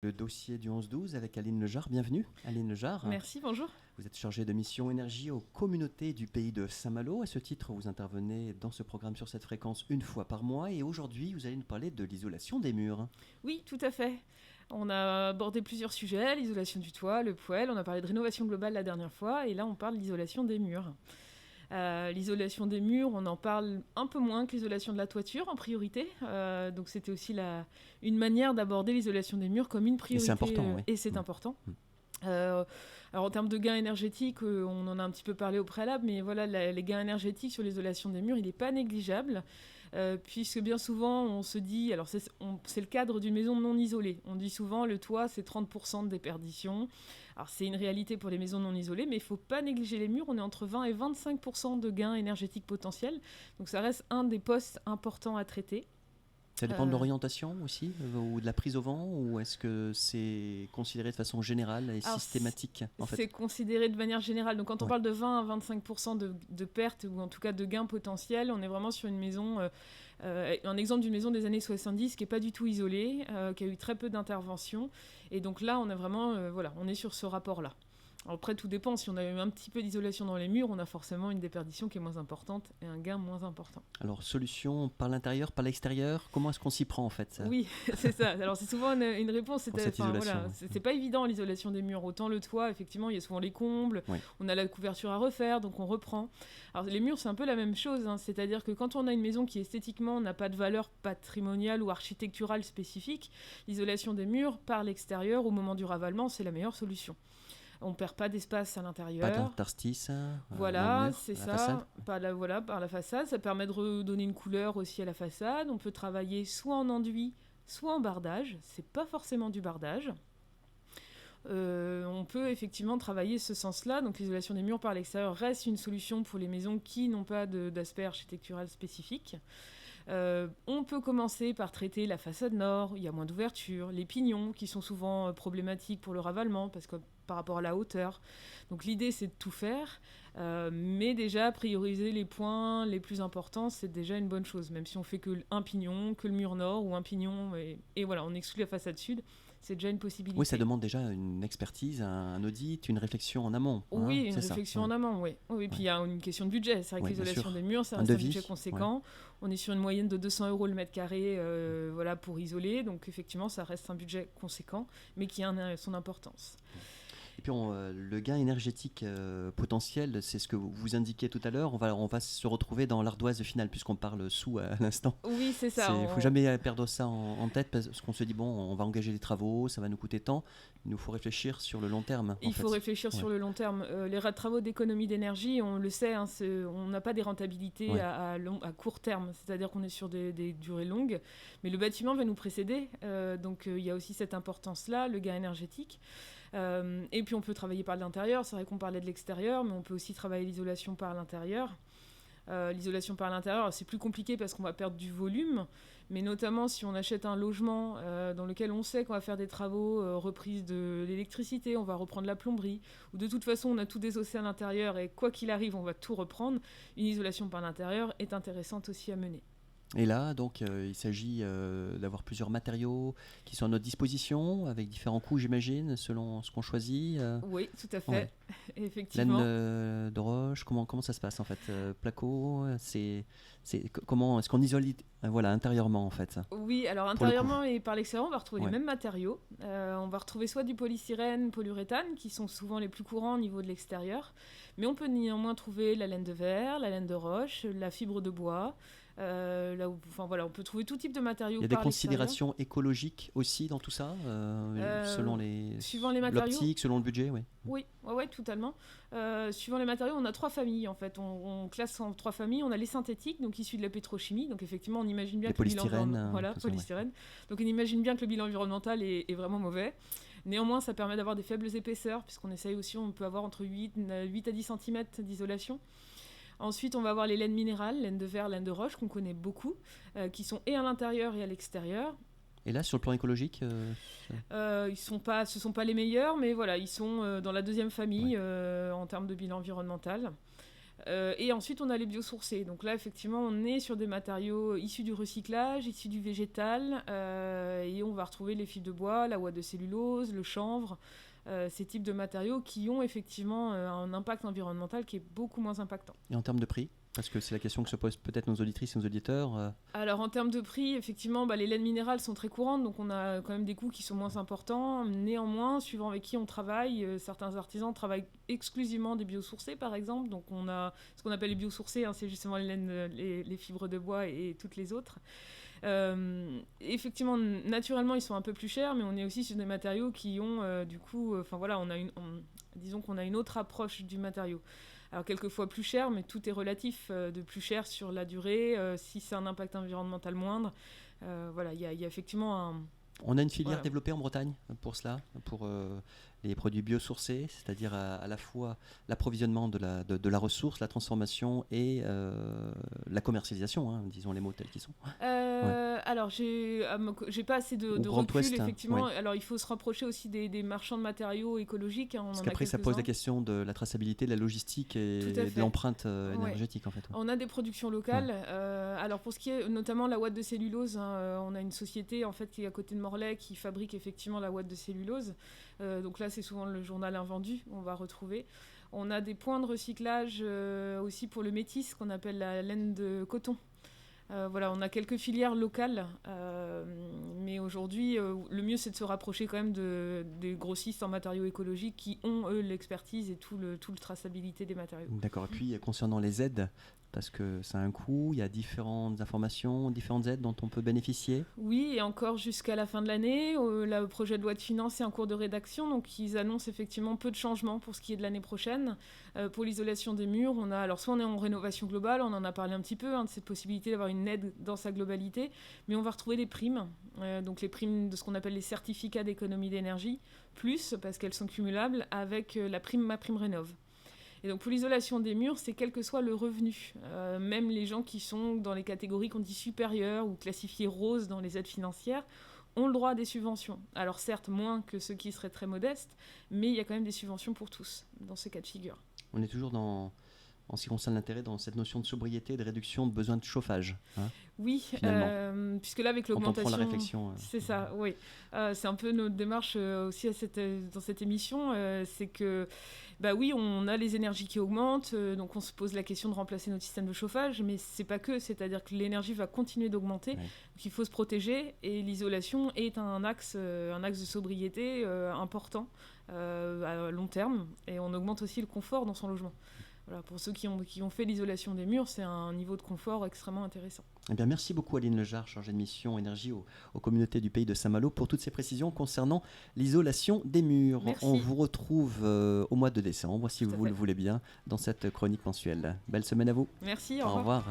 Le dossier du 11-12 avec Aline Lejar. Bienvenue, Aline Lejar. Merci, bonjour. Vous êtes chargée de mission énergie aux communautés du pays de Saint-Malo. À ce titre, vous intervenez dans ce programme sur cette fréquence une fois par mois. Et aujourd'hui, vous allez nous parler de l'isolation des murs. Oui, tout à fait. On a abordé plusieurs sujets, l'isolation du toit, le poêle, on a parlé de rénovation globale la dernière fois, et là on parle d'isolation des murs. L'isolation des murs, on en parle un peu moins que l'isolation de la toiture en priorité. Donc c'était aussi une manière d'aborder l'isolation des murs comme une priorité. Et c'est important, oui. Et c'est important. Alors en termes de gains énergétiques, on en a un petit peu parlé au préalable, mais voilà, les gains énergétiques sur l'isolation des murs, il n'est pas négligeable, puisque bien souvent on se dit, alors c'est le cadre d'une maison non isolée, on dit souvent le toit c'est 30% de déperdition, alors c'est une réalité pour les maisons non isolées, mais il ne faut pas négliger les murs, on est entre 20 et 25% de gains énergétiques potentiels, donc ça reste un des postes importants à traiter. Ça dépend de l'orientation aussi, ou de la prise au vent, ou est-ce que c'est considéré de façon générale et systématique en fait? C'est considéré de manière générale. Donc quand on parle de 20 à 25% de pertes, ou en tout cas de gains potentiels, on est vraiment sur une maison, un exemple d'une maison des années 70 qui n'est pas du tout isolée, qui a eu très peu d'interventions. Et donc là, on est vraiment, on est sur ce rapport-là. Alors après, tout dépend. Si on a eu un petit peu d'isolation dans les murs, on a forcément une déperdition qui est moins importante et un gain moins important. Alors, solution par l'intérieur, par l'extérieur, comment est-ce qu'on s'y prend en fait? Oui, c'est ça. Alors c'est souvent une réponse. C'est pas évident l'isolation des murs. Autant le toit, effectivement, il y a souvent les combles, on a la couverture à refaire, donc on reprend. Alors les murs, c'est un peu la même chose. C'est-à-dire que quand on a une maison qui esthétiquement n'a pas de valeur patrimoniale ou architecturale spécifique, l'isolation des murs par l'extérieur au moment du ravalement, c'est la meilleure solution. On ne perd pas d'espace à l'intérieur. Pas d'interstice. Voilà, c'est ça. Par la façade. Ça permet de redonner une couleur aussi à la façade. On peut travailler soit en enduit, soit en bardage. C'est pas forcément du bardage. On peut effectivement travailler ce sens-là. Donc l'isolation des murs par l'extérieur reste une solution pour les maisons qui n'ont pas d'aspect architectural spécifique. On peut commencer par traiter la façade nord, il y a moins d'ouverture, les pignons qui sont souvent problématiques pour le ravalement parce que par rapport à la hauteur. Donc l'idée c'est de tout faire, mais déjà prioriser les points les plus importants, c'est déjà une bonne chose, même si on fait que un pignon, que le mur nord ou un pignon, et voilà, on exclut la façade sud. C'est déjà une possibilité. Oui, ça demande déjà une expertise, un audit, une réflexion en amont. Oui, une réflexion en amont, oui. Puis il y a une question de budget. C'est vrai que l'isolation des murs, c'est un budget conséquent. On est sur une moyenne de 200 € le mètre carré pour isoler. Donc effectivement, ça reste un budget conséquent, mais qui a son importance. Et puis le gain énergétique potentiel, c'est ce que vous indiquiez tout à l'heure. On va se retrouver dans l'ardoise finale puisqu'on parle sous à l'instant. Oui, c'est ça. Il ne faut jamais perdre ça en tête parce qu'on se dit, bon, on va engager des travaux, ça va nous coûter tant. Il nous faut réfléchir sur le long terme. Il faut réfléchir sur le long terme. Les travaux d'économie d'énergie, on le sait, on n'a pas des rentabilités à court terme. C'est-à-dire qu'on est sur des durées longues. Mais le bâtiment va nous précéder. Donc il y a aussi cette importance-là, le gain énergétique. Et puis on peut travailler par l'intérieur, c'est vrai qu'on parlait de l'extérieur, mais on peut aussi travailler l'isolation par l'intérieur. L'isolation par l'intérieur, c'est plus compliqué parce qu'on va perdre du volume, mais notamment si on achète un logement dans lequel on sait qu'on va faire des travaux, reprise de l'électricité, on va reprendre la plomberie, ou de toute façon on a tout désossé à l'intérieur et quoi qu'il arrive on va tout reprendre, une isolation par l'intérieur est intéressante aussi à mener. Et là, donc, il s'agit d'avoir plusieurs matériaux qui sont à notre disposition, avec différents coûts, j'imagine, selon ce qu'on choisit. Oui, tout à fait, effectivement. Laine de roche, comment ça se passe en fait? Placo, comment est-ce qu'on isole intérieurement en fait? Oui, alors intérieurement et par l'extérieur, on va retrouver les mêmes matériaux. On va retrouver soit du polystyrène, polyuréthane, qui sont souvent les plus courants au niveau de l'extérieur, mais on peut néanmoins trouver la laine de verre, la laine de roche, la fibre de bois. On peut trouver tout type de matériaux. Il y a des considérations écologiques aussi dans tout ça, suivant les matériaux, l'optique, selon le budget, Oui, totalement. Suivant les matériaux, on a 3 familles en fait. On classe en 3 familles. On a les synthétiques, donc issus de la pétrochimie. Donc effectivement, on imagine bien que polystyrène. Donc on imagine bien que le bilan environnemental est vraiment mauvais. Néanmoins, ça permet d'avoir des faibles épaisseurs, puisqu'on essaye aussi, on peut avoir entre 8 à 10 cm d'isolation. Ensuite, on va avoir les laines minérales, laine de verre, laine de roche, qu'on connaît beaucoup, qui sont et à l'intérieur et à l'extérieur. Et là, sur le plan écologique ce sont pas les meilleurs, mais voilà, ils sont dans la deuxième famille en termes de bilan environnemental. Et ensuite, on a les biosourcés. Donc là, effectivement, on est sur des matériaux issus du recyclage, issus du végétal, et on va retrouver les fibres de bois, la ouate de cellulose, le chanvre, ces types de matériaux qui ont effectivement un impact environnemental qui est beaucoup moins impactant. Et en termes de prix ? Parce que c'est la question que se posent peut-être nos auditrices et nos auditeurs. Alors en termes de prix, effectivement, les laines minérales sont très courantes, donc on a quand même des coûts qui sont moins importants. Néanmoins, suivant avec qui on travaille, certains artisans travaillent exclusivement des biosourcés, par exemple. Donc on a ce qu'on appelle les biosourcés, c'est justement les laines, les fibres de bois et toutes les autres. Effectivement, naturellement, ils sont un peu plus chers, mais on est aussi sur des matériaux qui ont, disons qu'on a une autre approche du matériau. Alors quelquefois plus cher, mais tout est relatif, de plus cher sur la durée, si c'est un impact environnemental moindre. Il y a effectivement un... On a une filière développée en Bretagne pour cela, pour les produits biosourcés, c'est-à-dire à la fois l'approvisionnement de la ressource, la transformation et la commercialisation, disons les mots tels qu'ils sont. Alors, j'ai pas assez de recul, Ouest, effectivement. Alors, il faut se rapprocher aussi des marchands de matériaux écologiques. Parce qu'après, ça pose la question de la traçabilité, de la logistique et de l'empreinte énergétique, en fait. On a des productions locales. Alors, pour ce qui est notamment la ouate de cellulose, on a une société en fait, qui est à côté de Morlaix qui fabrique effectivement la ouate de cellulose. Donc là, c'est souvent le journal Invendu, on va retrouver. On a des points de recyclage aussi pour le métis, qu'on appelle la laine de coton. On a quelques filières locales, mais aujourd'hui, le mieux, c'est de se rapprocher quand même des grossistes en matériaux écologiques qui ont, eux, l'expertise et tout le traçabilité des matériaux. D'accord. Et puis, concernant les aides, parce que ça a un coût, il y a différentes informations, différentes aides dont on peut bénéficier. Oui, et encore jusqu'à la fin de l'année, le projet de loi de finances est en cours de rédaction, donc ils annoncent effectivement peu de changements pour ce qui est de l'année prochaine. Pour l'isolation des murs, soit on est en rénovation globale, on en a parlé un petit peu, de cette possibilité d'avoir une aide dans sa globalité, mais on va retrouver des primes, donc les primes de ce qu'on appelle les certificats d'économie d'énergie, plus, parce qu'elles sont cumulables, avec la prime MaPrimeRénov'. Et donc pour l'isolation des murs, c'est quel que soit le revenu. Même les gens qui sont dans les catégories qu'on dit supérieures ou classifiées roses dans les aides financières ont le droit à des subventions. Alors certes, moins que ceux qui seraient très modestes, mais il y a quand même des subventions pour tous dans ce cas de figure. On est toujours en ce qui concerne l'intérêt, dans cette notion de sobriété et de réduction de besoin de chauffage. Oui, puisque là, avec l'augmentation... Quand on prend la réflexion... C'est ça, oui. C'est un peu notre démarche aussi dans cette émission, c'est que, oui, on a les énergies qui augmentent, donc on se pose la question de remplacer notre système de chauffage, mais c'est pas que, c'est-à-dire que l'énergie va continuer d'augmenter, donc il faut se protéger, et l'isolation est un axe de sobriété important à long terme, et on augmente aussi le confort dans son logement. Voilà, pour ceux qui ont fait l'isolation des murs, c'est un niveau de confort extrêmement intéressant. Eh bien, merci beaucoup Aline Lejar, chargée de mission énergie aux communautés du pays de Saint-Malo, pour toutes ces précisions concernant l'isolation des murs. Merci. On vous retrouve au mois de décembre, si vous le voulez bien, dans cette chronique mensuelle. Belle semaine à vous. Merci, au revoir.